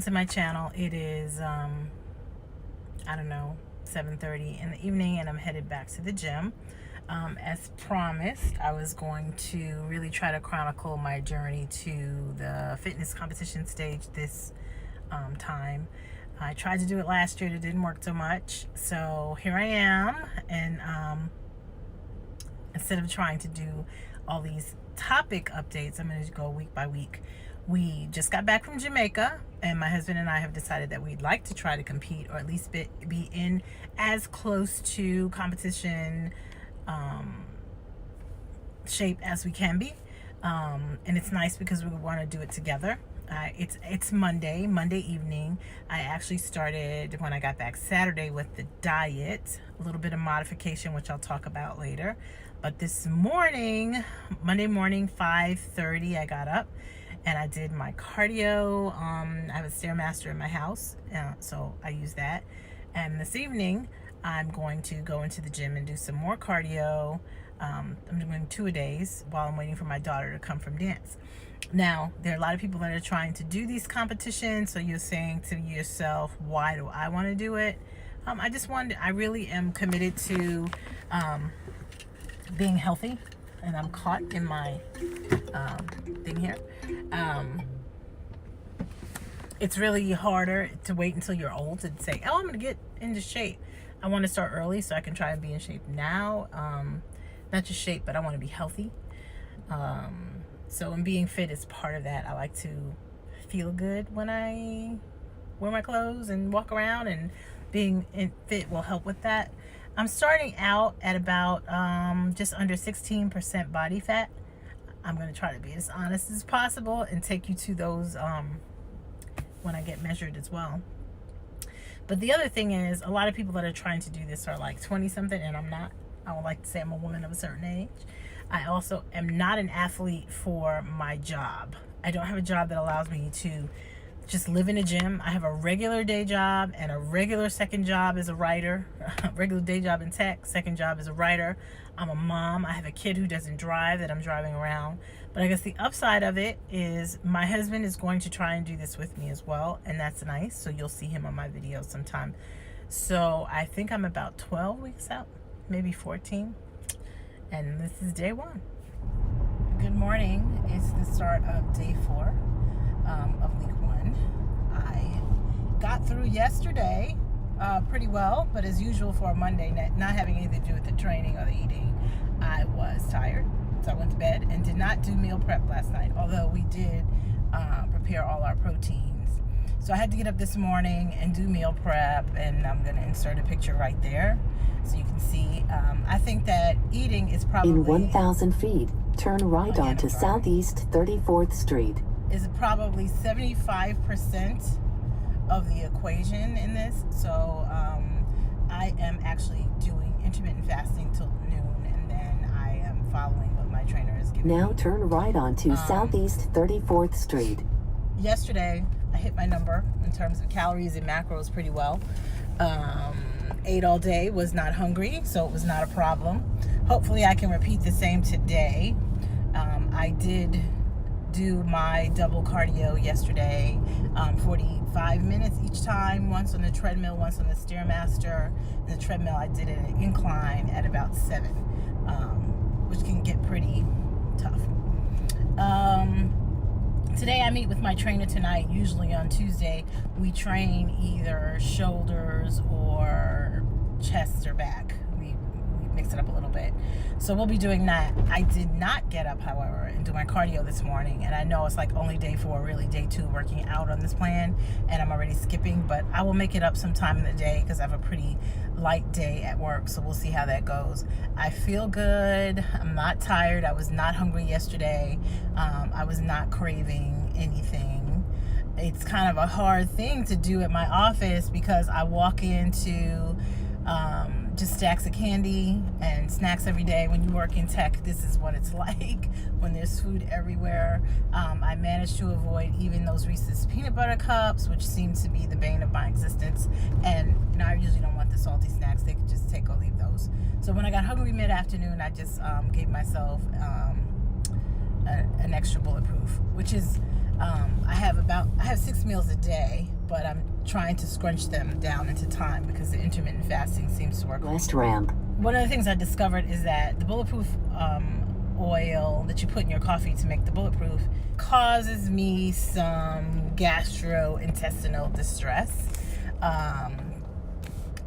welcome to my channel. It is I don't know, 7:30 in the evening, and I'm headed back to the gym. As promised, I was going to really try to chronicle my journey to the fitness competition stage this time. I tried to do it last year, it didn't work so much, so here I am. And instead of trying to do all these topic updates, I'm going to go week by week. We just got back from Jamaica, and my husband and I have decided that we'd like to try to compete, or at least be in as close to competition shape as we can be. And it's nice because we want to do it together. It's Monday evening. I actually started when I got back Saturday with the diet, a little bit of modification, which I'll talk about later. But this morning, Monday morning, 5:30, I got up and I did my cardio. I have a Stairmaster in my house, so I use that. And this evening, I'm going to go into the gym and do some more cardio. I'm doing 2 a days while I'm waiting for my daughter to come from dance. Now, there are a lot of people that are trying to do these competitions, so you're saying to yourself, why do I want to do it? I really am committed to being healthy, and I'm caught in my thing here. It's really harder to wait until you're old to say, oh, I'm going to get into shape. I want to start early so I can try and be in shape now. Not just shape, but I want to be healthy. So in being fit is part of that. I like to feel good when I wear my clothes and walk around, and being fit will help with that. I'm starting out at about just under 16% body fat. I'm going to try to be as honest as possible and take you to those when I get measured as well. But the other thing is, a lot of people that are trying to do this are like 20 something, and I'm not. I would like to say I'm a woman of a certain age. I also am not an athlete for my job. I don't have a job that allows me to just live in a gym. I have a regular day job and a regular second job as a writer. Regular day job in tech, second job as a writer. I'm a mom. I have a kid who doesn't drive that I'm driving around. But I guess the upside of it is my husband is going to try and do this with me as well, and that's nice. So you'll see him on my videos sometime. So I think I'm about 12 weeks out, maybe 14. And this is day 1. Good morning. It's the start of day 4 of week 1. I got through yesterday pretty well, but as usual for a Monday, not having anything to do with the training or the eating, I was tired. So I went to bed and did not do meal prep last night, although we did prepare all our proteins. So I had to get up this morning and do meal prep, and I'm going to insert a picture right there so you can see. I think that eating is probably... In 1,000 feet, turn right onto Southeast 34th Street. Is probably 75% of the equation in this. So I am actually doing intermittent fasting till noon, and then I am following what my trainer is giving me. Now turn right onto Southeast 34th Street. Yesterday, I hit my number in terms of calories and macros pretty well. Ate all day, was not hungry, so it was not a problem. Hopefully I can repeat the same today. I did do my double cardio yesterday, 45 minutes each time, once on the treadmill, once on the Stairmaster. And the treadmill, I did an incline at about 7, which can get pretty tough. Today I meet with my trainer tonight. Usually on Tuesday we train either shoulders or chest or back. We mix it up a little bit. So we'll be doing that. I did not get up, however, and do my cardio this morning. And I know it's like only day 4, really day 2 working out on this plan, and I'm already skipping, but I will make it up sometime in the day because I have a pretty light day at work. So we'll see how that goes. I feel good. I'm not tired. I was not hungry yesterday. I was not craving anything. It's kind of a hard thing to do at my office because I walk into just stacks of candy and snacks every day. When you work in tech, this is what it's like when there's food everywhere. I managed to avoid even those Reese's peanut butter cups, which seem to be the bane of my existence. And I usually don't want the salty snacks. They could just take or leave those. So when I got hungry mid-afternoon, I just gave myself an extra bulletproof, which is I have 6 meals a day, but I'm trying to scrunch them down into time because the intermittent fasting seems to work. West ramp. One of the things I discovered is that the bulletproof oil that you put in your coffee to make the bulletproof causes me some gastrointestinal distress.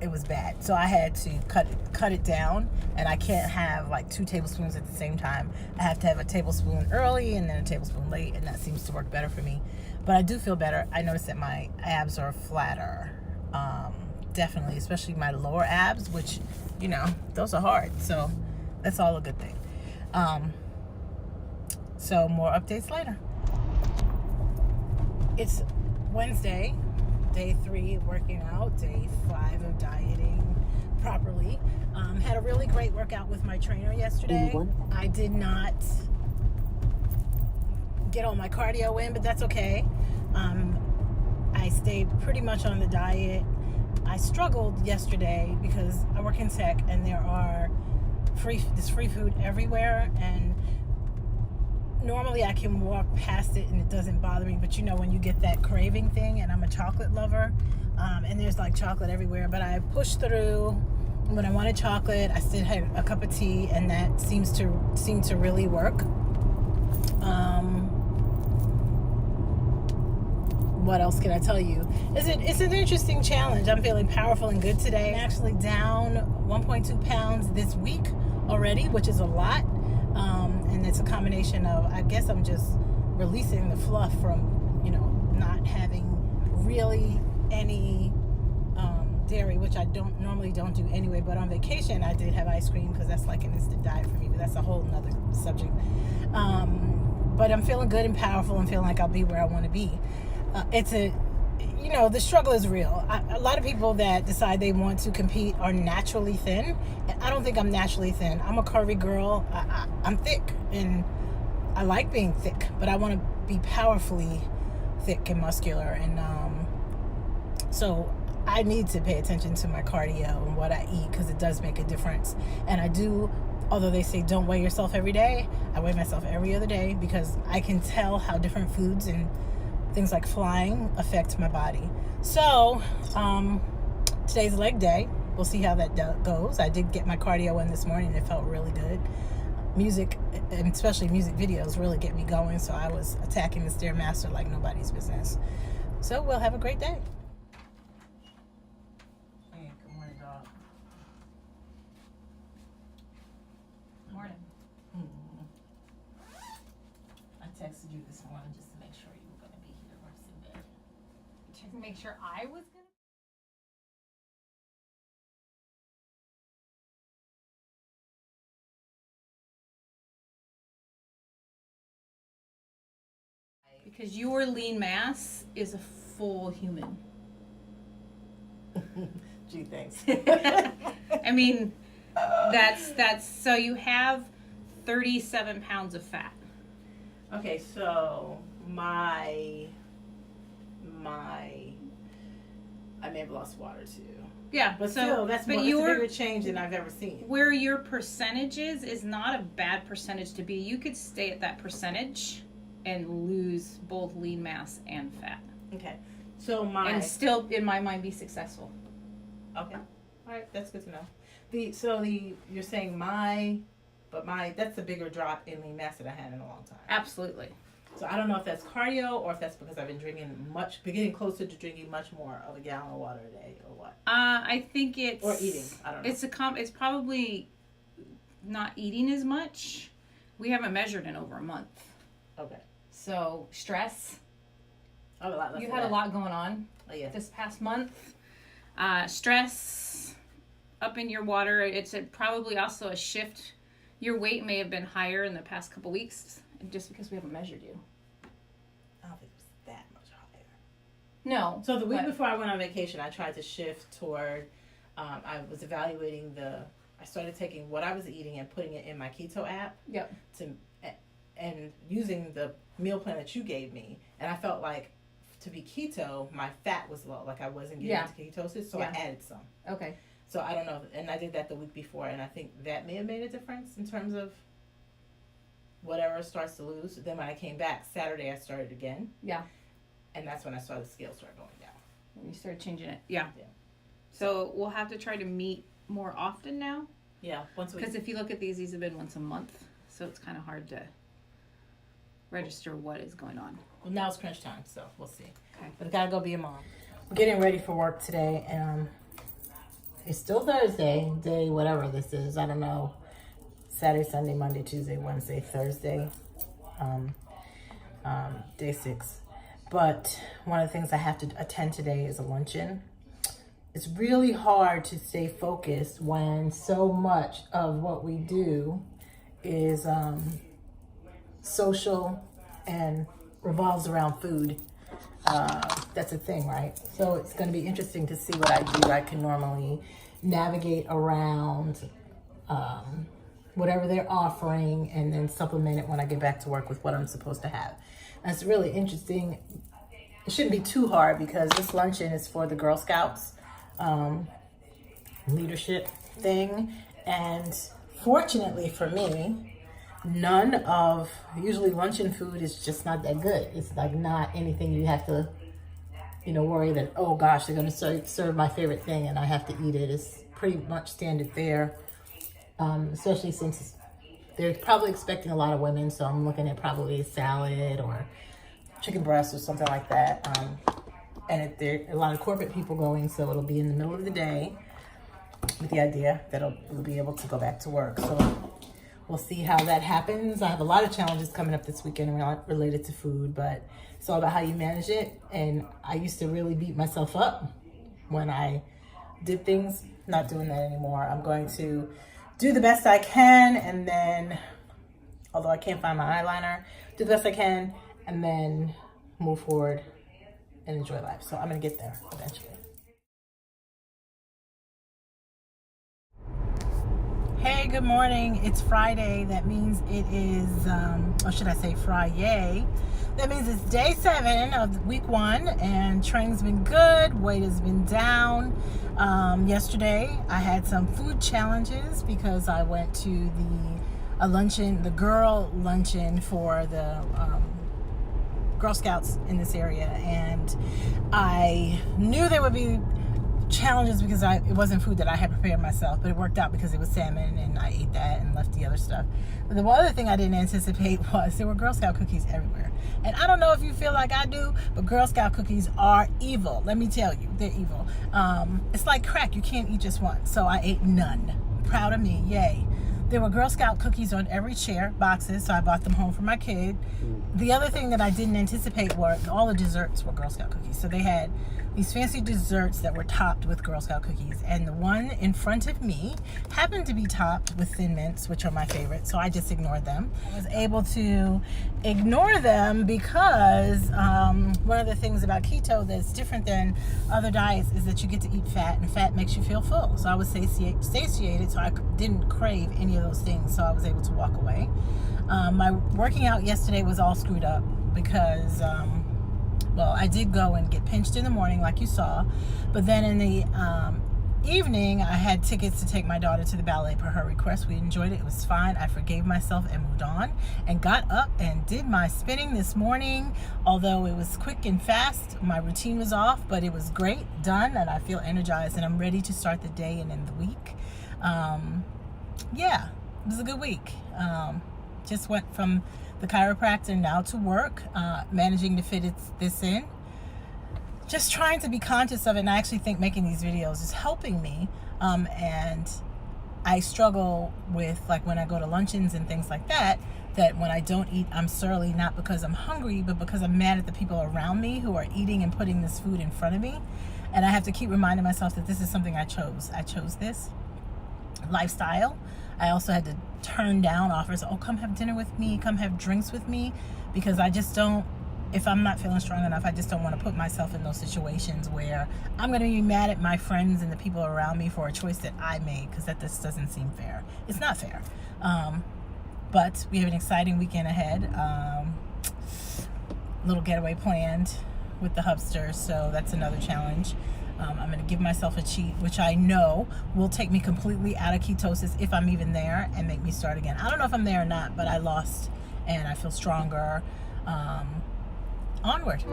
It was bad, so I had to cut it down, and I can't have like 2 tablespoons at the same time. I have to have a tablespoon early and then a tablespoon late, and that seems to work better for me. But I do feel better. I noticed that my abs are flatter, definitely, especially my lower abs, which, you know, those are hard, so that's all a good thing. So more updates later. It's Wednesday, day 3 of working out, day 5 of dieting properly. Had a really great workout with my trainer yesterday. I did not get all my cardio in, but that's okay. I stayed pretty much on the diet. I struggled yesterday because I work in tech and there's free food everywhere, and normally I can walk past it and it doesn't bother me, but you know, when you get that craving thing, and I'm a chocolate lover, and there's like chocolate everywhere, but I pushed through. When I wanted chocolate, I still had a cup of tea, and that seemed to really work. What else can I tell you? It's an interesting challenge. I'm feeling powerful and good today. I'm actually down 1.2 pounds this week already, which is a lot. And it's a combination of, I guess I'm just releasing the fluff from, you know, not having really any dairy, which I normally don't do anyway. But on vacation, I did have ice cream because that's like an instant diet for me. But that's a whole nother subject. But I'm feeling good and powerful and feeling like I'll be where I want to be. The struggle is real. A lot of people that decide they want to compete are naturally thin. And I don't think I'm naturally thin. I'm a curvy girl. I'm thick, and I like being thick, but I want to be powerfully thick and muscular. And so I need to pay attention to my cardio and what I eat, because it does make a difference. And I do, although they say don't weigh yourself every day, I weigh myself every other day, because I can tell how different foods and things like flying affect my body. So today's leg day. We'll see how that goes. I did get my cardio in this morning, and it felt really good. Music, and especially music videos, really get me going, so I was attacking the Stairmaster like nobody's business. So we'll have a great day. Hey, good morning, dog. Morning. I texted you this morning just to make sure you were going to be here or it's in bed. Check to make sure I was gonna. Because your lean mass is a full human. Gee, thanks. I mean, that's so you have 37 pounds of fat. Okay, so I may have lost water too. Yeah, But so still, that's a bigger change than I've ever seen. where your percentage is not a bad percentage to be. You could stay at that percentage and lose both lean mass and fat. Okay, so And still, in my mind, be successful. Okay, all right, that's good to know. You're saying that's a bigger drop in lean mass that I had in a long time. Absolutely. So I don't know if that's cardio or if that's because I've been getting closer to drinking much more of a gallon of water a day, or what? I think it's or eating. I don't know. It's probably not eating as much. We haven't measured in over a month. Okay. So stress. Oh, a lot. You had a lot going on. Oh, yeah. This past month. Stress up in your water. It's probably also a shift. Your weight may have been higher in the past couple weeks, just because we haven't measured you. I don't think it was that much higher. No. So the week before I went on vacation, I tried to shift toward. I was evaluating I started taking what I was eating and putting it in my keto app. Yep. And using the meal plan that you gave me, and I felt like to be keto, my fat was low, like I wasn't getting into ketosis, so I added some. Okay. So I don't know, and I did that the week before, and I think that may have made a difference in terms of whatever starts to lose. Then when I came back Saturday, I started again, Yeah. and that's when I saw the scale start going down. When you start changing it. Yeah. Yeah. So we'll have to try to meet more often now. Yeah, once a week. Because if you look at these have been once a month. So it's kind of hard to register what is going on. Well, now it's crunch time, so we'll see. Okay. But I gotta go be a mom. I'm getting ready for work today, and it's still Thursday, day whatever this is. I don't know. Saturday, Sunday, Monday, Tuesday, Wednesday, Thursday, day 6. But one of the things I have to attend today is a luncheon. It's really hard to stay focused when so much of what we do is social and revolves around food. That's a thing, right? So it's going to be interesting to see what I do. I can normally navigate around whatever they're offering and then supplement it when I get back to work with what I'm supposed to have. And it's really interesting. It shouldn't be too hard because this luncheon is for the Girl Scouts leadership thing. And fortunately for me, none of, usually luncheon food is just not that good. It's like not anything you have to, worry that, oh gosh, they're going to serve my favorite thing and I have to eat it. It's pretty much standard fare, especially since they're probably expecting a lot of women. So I'm looking at probably a salad or chicken breast or something like that. And there are a lot of corporate people going, so it'll be in the middle of the day with the idea that we'll be able to go back to work. So we'll see how that happens. I have a lot of challenges coming up this weekend related to food, but it's all about how you manage it. And I used to really beat myself up when I did things. Not doing that anymore. I'm going to do the best I can, and then, although I can't find my eyeliner, do the best I can, and then move forward and enjoy life. So I'm going to get there eventually. Hey, good morning. It's Friday. That means it is, or should I say Friday? That means it's day 7 of week 1, and training's been good. Weight has been down. Yesterday, I had some food challenges because I went to the girl luncheon for the Girl Scouts in this area, and I knew there would be challenges because it wasn't food that I had prepared myself, but it worked out because it was salmon and I ate that and left the other stuff. But the one other thing I didn't anticipate was there were Girl Scout cookies everywhere. And I don't know if you feel like I do, but Girl Scout cookies are evil. Let me tell you, they're evil. It's like crack. You can't eat just one. So I ate none. Proud of me. Yay. There were Girl Scout cookies on every chair, boxes, so I bought them home for my kid. The other thing that I didn't anticipate were all the desserts were Girl Scout cookies. So they had these fancy desserts that were topped with Girl Scout cookies. And the one in front of me happened to be topped with Thin Mints, which are my favorite. So I just ignored them. I was able to ignore them because one of the things about keto that's different than other diets is that you get to eat fat, and fat makes you feel full. So I was satiated, so I didn't crave any of those things. So I was able to walk away. My working out yesterday was all screwed up because I did go and get pinched in the morning like you saw, but then in the evening I had tickets to take my daughter to the ballet per her request. We enjoyed it. It was fine. I forgave myself and moved on and got up and did my spinning this morning. Although it was quick and fast, my routine was off, but it was great, done, and I feel energized and I'm ready to start the day and end the week. It was a good week. Just went from the chiropractor now to work, managing to fit this in. Just trying to be conscious of it, and I actually think making these videos is helping me. And I struggle with, like, when I go to luncheons and things like that when I don't eat, I'm surly, not because I'm hungry, but because I'm mad at the people around me who are eating and putting this food in front of me. And I have to keep reminding myself that this is something I chose. I chose this lifestyle. I also had to turn down offers. Oh, come have dinner with me, come have drinks with me, because I just don't, if I'm not feeling strong enough, I just don't want to put myself in those situations where I'm going to be mad at my friends and the people around me for a choice that I made, because that just doesn't seem fair. It's not fair. But we have an exciting weekend ahead. Little getaway planned with the hubsters, so that's another challenge. I'm going to give myself a cheat, which I know will take me completely out of ketosis if I'm even there, and make me start again. I don't know if I'm there or not, but I lost and I feel stronger. Onward.